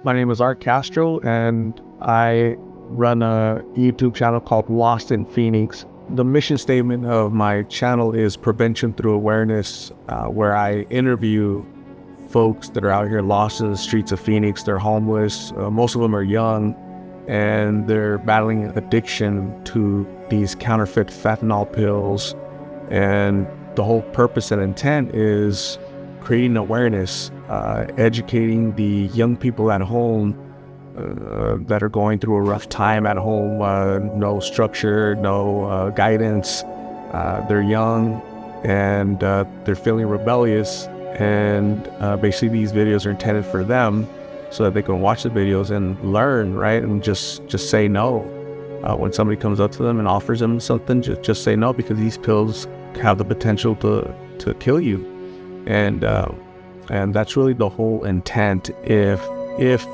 My name is Castro, and I run a YouTube channel called LostInPhoenix. The mission statement of my channel is prevention through awareness, where I interview folks that are out here lost in the streets of Phoenix. They're homeless. Most of them are young, and they're battling addiction to these counterfeit fentanyl pills. And the whole purpose and intent is creating awareness, educating the young people at home that are going through a rough time at home, no structure, no guidance. They're young and they're feeling rebellious, and basically these videos are intended for them so that they can watch the videos and learn, right? And just say no. When somebody comes up to them and offers them something, just say no, because these pills have the potential to kill you. And that's really the whole intent. If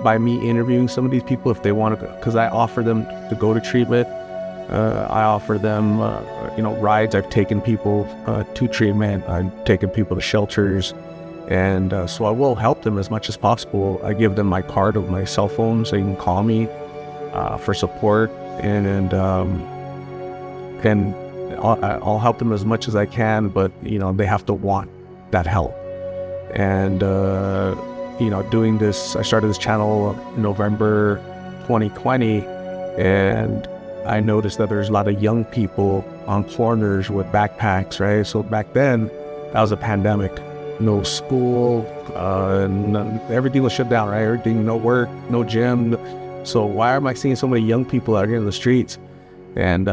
by me interviewing some of these people, if they want to, because I offer them to go to treatment, I offer them, rides. I've taken people to treatment. I've taken people to shelters, and so I will help them as much as possible. I give them my card of my cell phone, so you can call me for support, and I'll help them as much as I can. But they have to want that help. And doing this, I started this channel in November 2020, and I noticed that there's a lot of young people on corners with backpacks, right? So back then, that was a pandemic. No school, everything was shut down, right? Everything, no work, no gym. So why am I seeing so many young people out here in the streets? And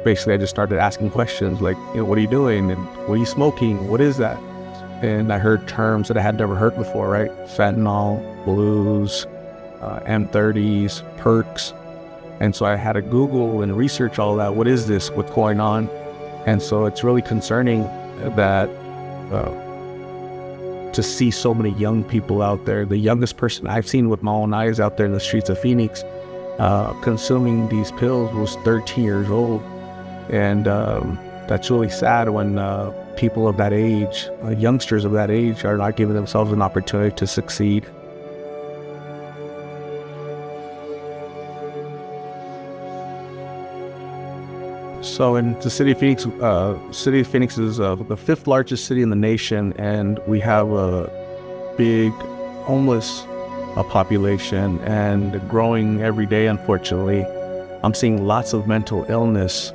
basically, I just started asking questions like, what are you doing? And what are you smoking? What is that? And I heard terms that I had never heard before, right? Fentanyl, blues, M30s, perks. And so I had to Google and research all that. What is this? What's going on? And so it's really concerning that to see so many young people out there. The youngest person I've seen with my own eyes out there in the streets of Phoenix consuming these pills was 13 years old. And that's really sad when people of that age, youngsters of that age, are not giving themselves an opportunity to succeed. So in the city of Phoenix, is the fifth largest city in the nation, and we have a big homeless population, and growing every day, unfortunately. I'm seeing lots of mental illness.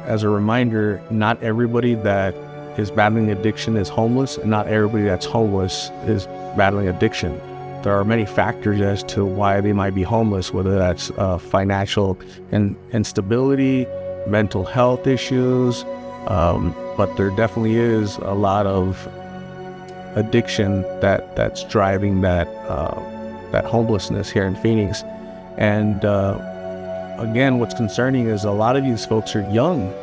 As a reminder, not everybody that is battling addiction is homeless, and not everybody that's homeless is battling addiction. There are many factors as to why they might be homeless, whether that's financial instability, mental health issues, but there definitely is a lot of addiction that's driving that homelessness here in Phoenix. And again, what's concerning is a lot of these folks are young,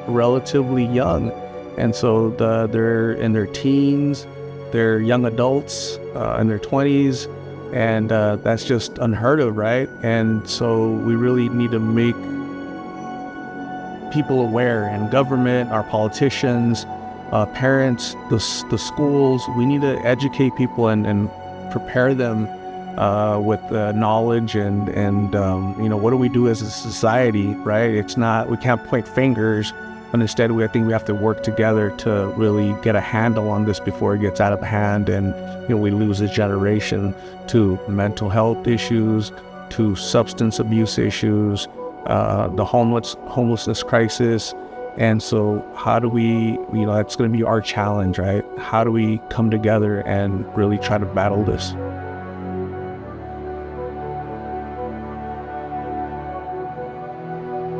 relatively young. And so they're in their teens, they're young adults in their 20s, and that's just unheard of, right? And so we really need to make people aware, and government, our politicians, parents, the schools. We need to educate people and prepare them with knowledge and what do we do as a society, right? It's not, we can't point fingers, but instead I think we have to work together to really get a handle on this before it gets out of hand, and we lose a generation to mental health issues, to substance abuse issues, the homelessness crisis. And so how do we, that's going to be our challenge, right? How do we come together and really try to battle this?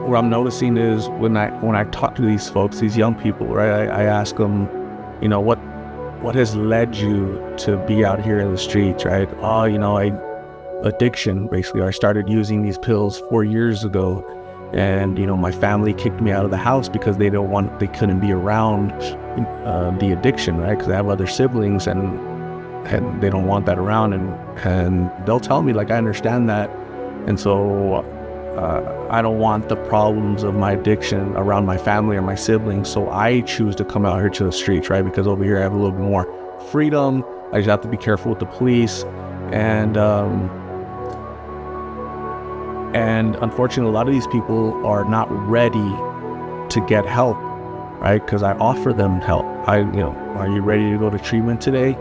What I'm noticing is when I talk to these folks, these young people, right, I ask them, what has led you to be out here in the streets, right? Addiction, basically. I started using these pills 4 years ago, and my family kicked me out of the house because they couldn't be around the addiction, right? Because I have other siblings, and they don't want that around, and they'll tell me, like, I understand that, and so I don't want the problems of my addiction around my family or my siblings, so I choose to come out here to the streets, right? Because over here I have a little bit more freedom, I just have to be careful with the police. And unfortunately, a lot of these people are not ready to get help, right? Because I offer them help. Are you ready to go to treatment today?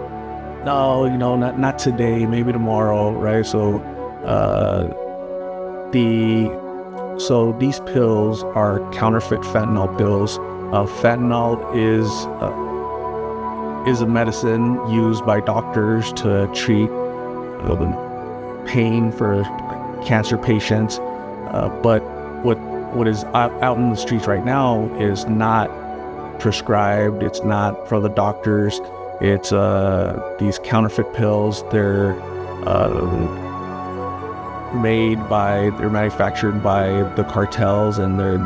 No, not today, maybe tomorrow, right? So these pills are counterfeit fentanyl pills. Fentanyl is a medicine used by doctors to treat pain for cancer patients, but what is out in the streets right now is not prescribed. It's not for the doctors. It's these counterfeit pills. They're manufactured by the cartels, and they're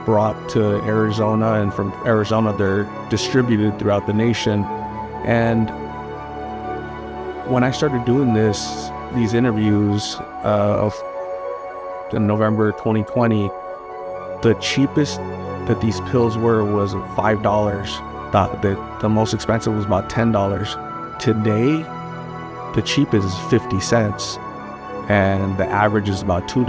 brought to Arizona, and from Arizona they're distributed throughout the nation. And when I started doing these interviews in November 2020, the cheapest that these pills was $5. The most expensive was about $10. Today, the cheapest is 50 cents, and the average is about $2.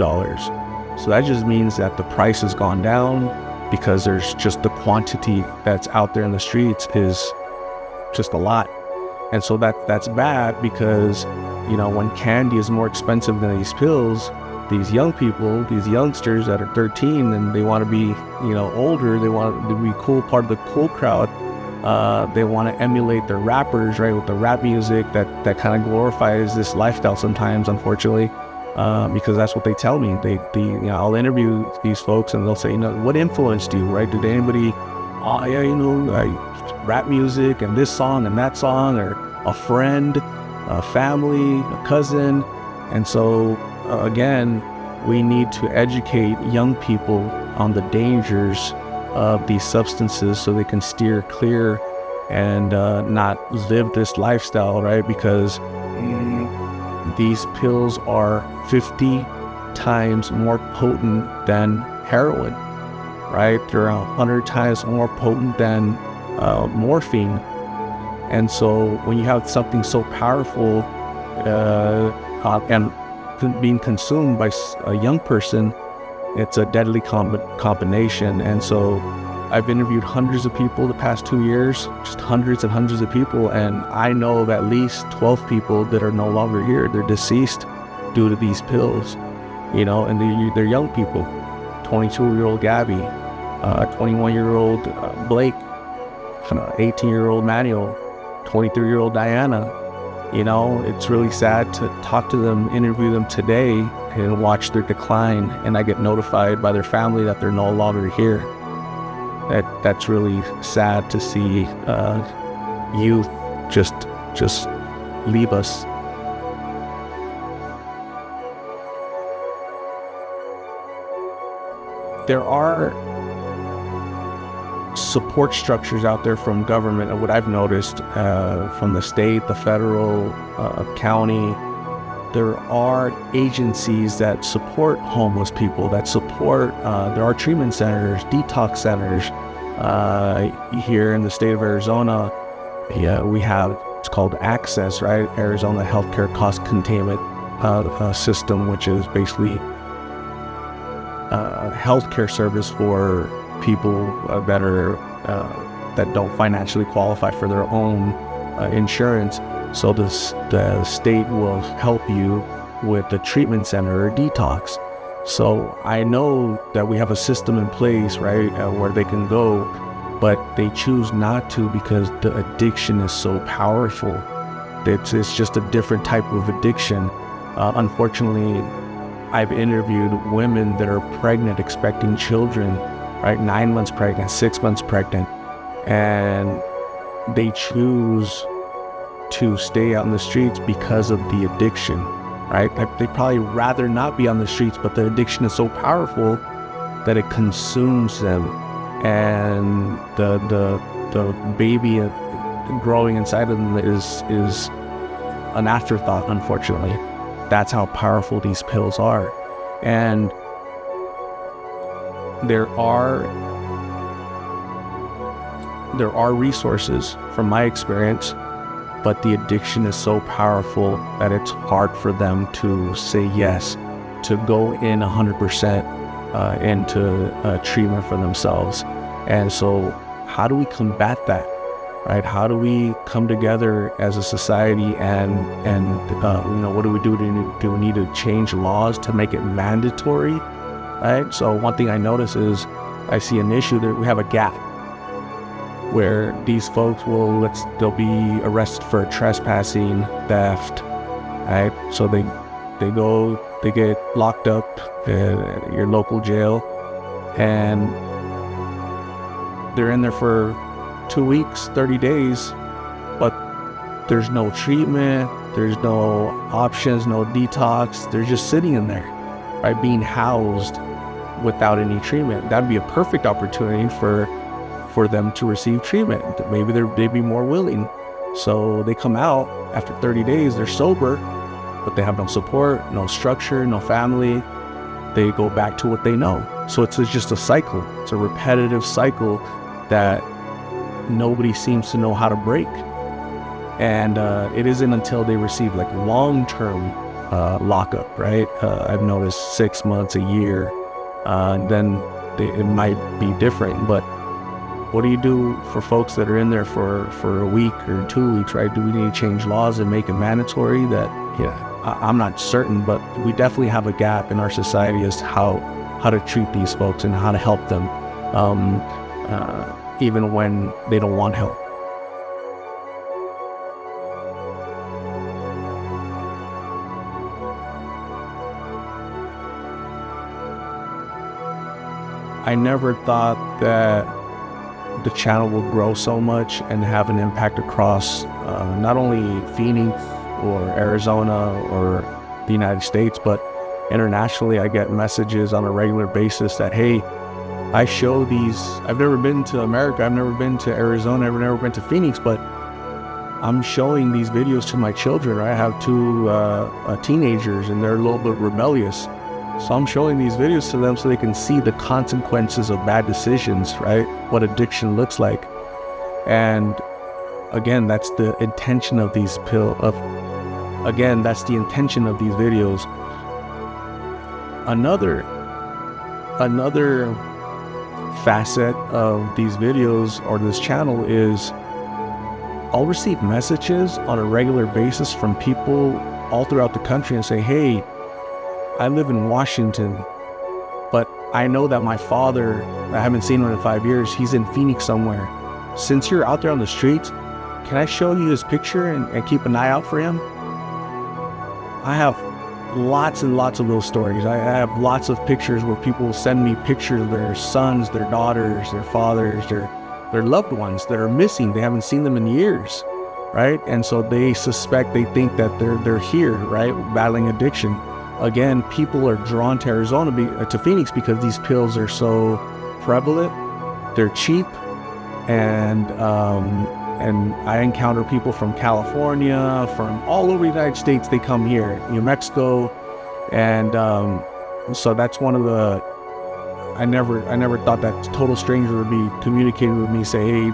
So that just means that the price has gone down, because there's just the quantity that's out there in the streets is just a lot. And so that's bad, because when candy is more expensive than these pills, these young people, these youngsters that are 13, and they want to be older, they want to be cool, part of the cool crowd. They want to emulate their rappers, right, with the rap music that kind of glorifies this lifestyle sometimes, unfortunately, because that's what they tell me. I'll interview these folks, and they'll say, what influenced you, right? Did anybody, rap music and this song and that song, or a friend, a family, a cousin? And so again, we need to educate young people on the dangers of these substances, so they can steer clear and not live this lifestyle, right? Because these pills are 50 times more potent than heroin, right? They're 100 times more potent than morphine. And so when you have something so powerful and being consumed by a young person, it's a deadly combination. And so I've interviewed hundreds of people the past 2 years, just hundreds and hundreds of people, and I know of at least 12 people that are no longer here. They're deceased due to these pills, and they're young people. 22-year-old Gabby, 21-year-old Blake, 18-year-old Manuel, 23-year-old Diana. It's really sad to talk to them, interview them today, and watch their decline, and I get notified by their family that they're no longer here. That's really sad to see youth just leave us. There are support structures out there from government, and what I've noticed from the state, the federal, county, there are agencies that support homeless people, that support, there are treatment centers, detox centers. Here in the state of Arizona, we have, it's called Access, right? Arizona Healthcare Cost Containment System, which is basically a healthcare service for people that don't financially qualify for their own insurance. So the state will help you with the treatment center or detox. So I know that we have a system in place, right, where they can go, but they choose not to because the addiction is so powerful. It's just a different type of addiction. Unfortunately, I've interviewed women that are pregnant, expecting children, right, 9 months pregnant, 6 months pregnant, and they choose to stay out in the streets because of the addiction, right? They probably rather not be on the streets, but the addiction is so powerful that it consumes them, and the baby growing inside of them is an afterthought, unfortunately. That's how powerful these pills are. And there are resources, from my experience, but the addiction is so powerful that it's hard for them to say yes, to go in 100% into treatment for themselves. And so how do we combat that, right? How do we come together as a society and what do we do? Do we need to change laws to make it mandatory, right? So one thing I notice is I see an issue that we have a gap where these folks they'll be arrested for trespassing, theft, right? So they get locked up at your local jail, and they're in there for 2 weeks, 30 days, but there's no treatment, there's no options, no detox. They're just sitting in there, right, being housed without any treatment. That'd be a perfect opportunity for them to receive treatment. Maybe they'd be more willing. So they come out after 30 days, they're sober, but they have no support, no structure, no family. They go back to what they know. So it's just a cycle. It's a repetitive cycle that nobody seems to know how to break. And it isn't until they receive like long-term lockup, right? I've noticed 6 months, a year, then it might be different. But what do you do for folks that are in there for a week or 2 weeks, right? Do we need to change laws and make it mandatory? I'm not certain, but we definitely have a gap in our society as to how to treat these folks and how to help them, even when they don't want help. I never thought that the channel will grow so much and have an impact across not only Phoenix or Arizona or the United States, but internationally. I get messages on a regular basis that, hey, I show these, I've never been to America, I've never been to Arizona, I've never been to Phoenix, but I'm showing these videos to my children. Right? I have two teenagers and they're a little bit rebellious. So I'm showing these videos to them so they can see the consequences of bad decisions, right? What addiction looks like. And again, that's the intention of these that's the intention of these videos. Another facet of these videos or this channel is I'll receive messages on a regular basis from people all throughout the country and say, hey, I live in Washington, but I know that my father, I haven't seen him in 5 years, he's in Phoenix somewhere. Since you're out there on the streets, can I show you his picture and keep an eye out for him? I have lots and lots of those stories. I have lots of pictures where people will send me pictures of their sons, their daughters, their fathers, their loved ones that are missing. They haven't seen them in years, right? And so they think that they're here, right, battling addiction. Again, people are drawn to Arizona, to Phoenix, because these pills are so prevalent, they're cheap, and I encounter people from California, from all over the United States. They come here, New Mexico, and so that's one of the. I never thought that total stranger would be communicating with me, say, hey,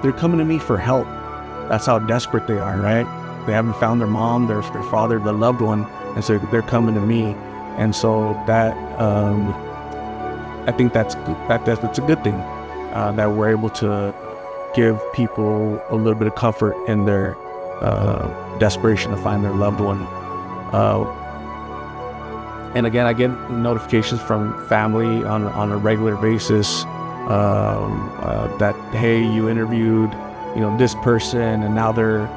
they're coming to me for help. That's how desperate they are, right? They haven't found their mom, their father, their loved one. And so they're coming to me, and so that I think that's a good thing, that we're able to give people a little bit of comfort in their desperation to find their loved one. And again, I get notifications from family on a regular basis that, hey, you interviewed this person and now they're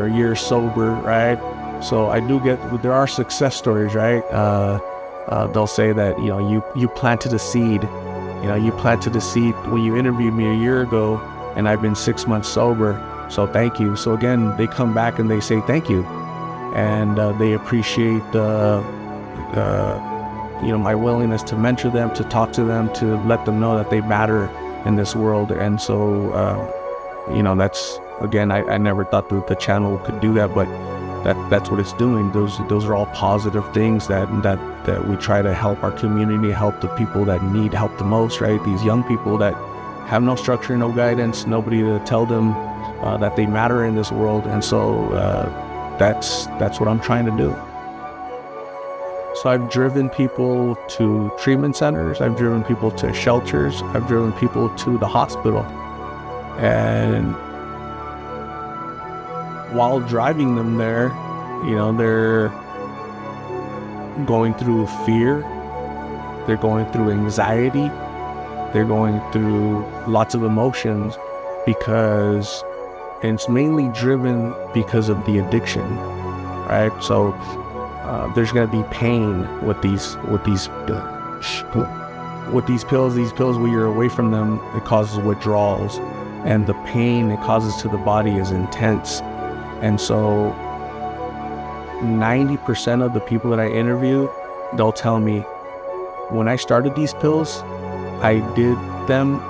a year sober, right? So I do there are success stories, right? They'll say that, you planted a seed, you planted a seed when you interviewed me a year ago, and I've been 6 months sober. So thank you. So again, they come back and they say thank you, and they appreciate my willingness to mentor them, to talk to them, to let them know that they matter in this world. And so, that's, again, I never thought that the channel could do that, but that's what it's doing. Those are all positive things that we try to help our community, help the people that need help the most, right? These young people that have no structure, no guidance, nobody to tell them that they matter in this world. And so that's what I'm trying to do. So I've driven people to treatment centers, I've driven people to shelters, I've driven people to the hospital. And while driving them there, they're going through fear, they're going through anxiety, they're going through lots of emotions, because it's mainly driven because of the addiction, right? So there's going to be pain with these pills. These pills, when you're away from them, it causes withdrawals, and the pain it causes to the body is intense. And so 90% of the people that I interview, they'll tell me, when I started these pills, I did them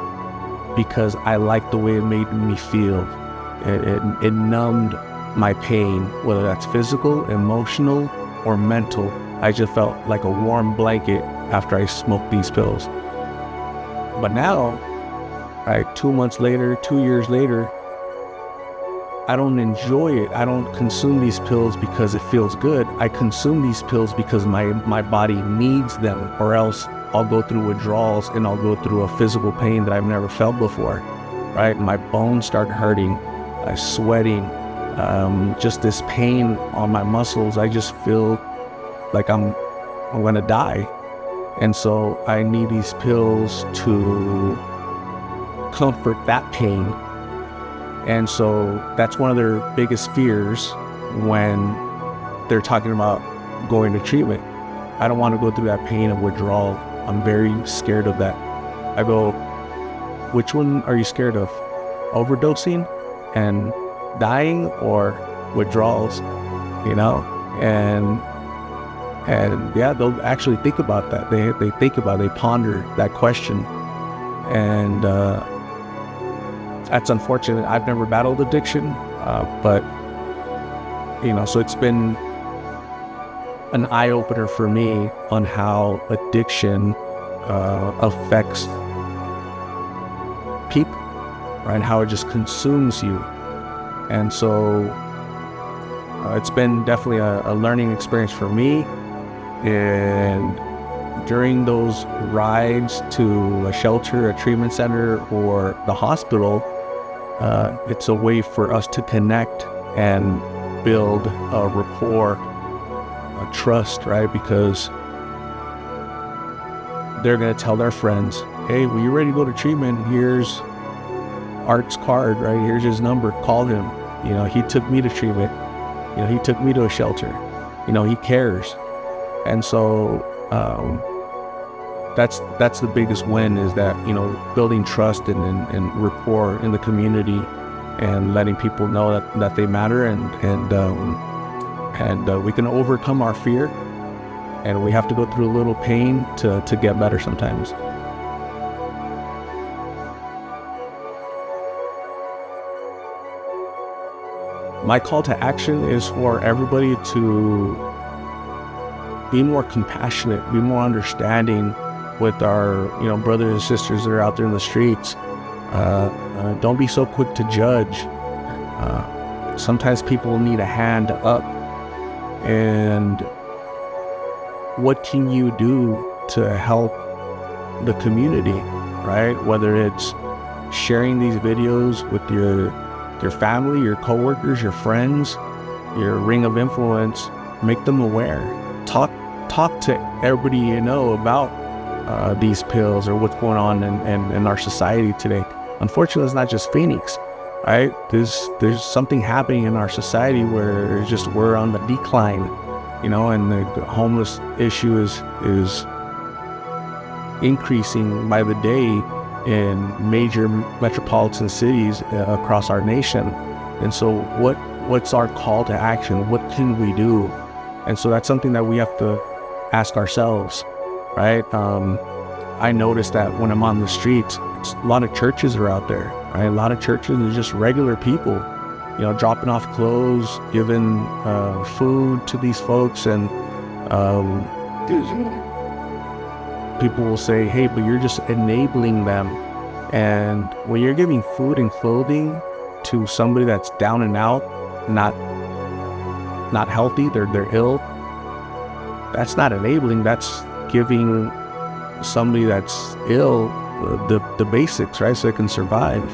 because I liked the way it made me feel. It numbed my pain, whether that's physical, emotional, or mental. I just felt like a warm blanket after I smoked these pills. But now, 2 months later, 2 years later, I don't enjoy it. I don't consume these pills because it feels good. I consume these pills because my body needs them, or else I'll go through withdrawals and I'll go through a physical pain that I've never felt before, right? My bones start hurting, I'm sweating, just this pain on my muscles. I just feel like I'm gonna die. And so I need these pills to comfort that pain. And so that's one of their biggest fears when they're talking about going to treatment. I don't want to go through that pain of withdrawal. I'm very scared of that. I go, which one are you scared of? Overdosing and dying, or withdrawals? And yeah, they'll actually think about that. They ponder that question. And that's unfortunate. I've never battled addiction, but so it's been an eye-opener for me on how addiction affects people, right? How it just consumes you. And so it's been definitely a learning experience for me. And during those rides to a shelter, a treatment center, or the hospital, it's a way for us to connect and build a rapport, a trust, right? Because they're going to tell their friends, hey, when you're ready to go to treatment, here's Art's card, right? Here's his number, call him. He took me to treatment. He took me to a shelter. He cares. And so that's the biggest win, is that, building trust and rapport in the community, and letting people know that they matter, and we can overcome our fear, and we have to go through a little pain to get better sometimes. My call to action is for everybody to be more compassionate, be more understanding with our brothers and sisters that are out there in the streets. Don't be so quick to judge. Sometimes people need a hand up. And what can you do to help the community, right? Whether it's sharing these videos with your family, your coworkers, your friends, your ring of influence, make them aware. Talk to everybody about these pills, or what's going on in our society today. Unfortunately, it's not just Phoenix, right? There's something happening in our society where we're on the decline, and the homeless issue is increasing by the day in major metropolitan cities across our nation. And so what's our call to action? What can we do? And so that's something that we have to ask ourselves, right? I noticed that when I'm on the streets, a lot of churches are out there, right? A lot of churches are just regular people, dropping off clothes, giving food to these folks, and people will say, hey, but you're just enabling them. And when you're giving food and clothing, to somebody that's down and out, not healthy, they're ill, that's not enabling. That's giving somebody that's ill the basics, right, so they can survive.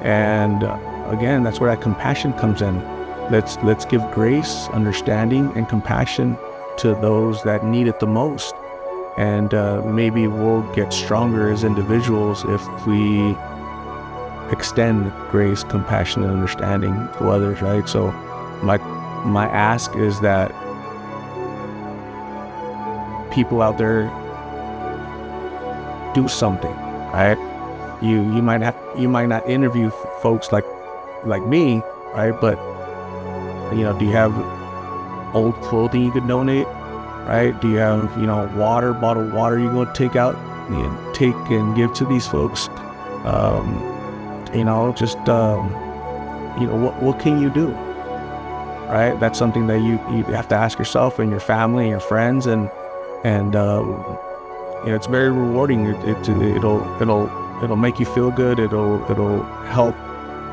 And again, that's where that compassion comes in. Let's give grace, understanding, and compassion to those that need it the most. And maybe we'll get stronger as individuals if we extend grace, compassion, and understanding to others, right? So my ask is that people out there do something, right? You might not interview folks like me, right? But do you have old clothing you could donate, right? Do you have bottled water you're going to take out and take and give to these folks? What can you do, right? That's something that you have to ask yourself and your family and your friends, and it's very rewarding. It'll make you feel good. It'll help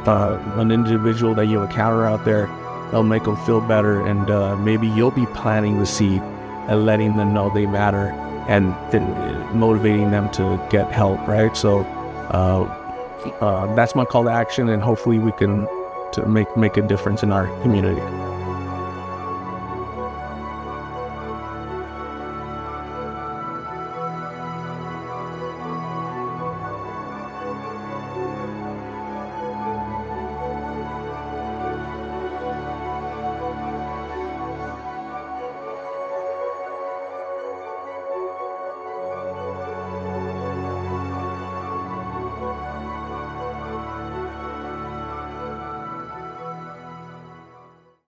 an individual that you encounter out there. It'll make them feel better, and maybe you'll be planting the seed and letting them know they matter, and motivating them to get help, right? So that's my call to action, and hopefully we can to make a difference in our community.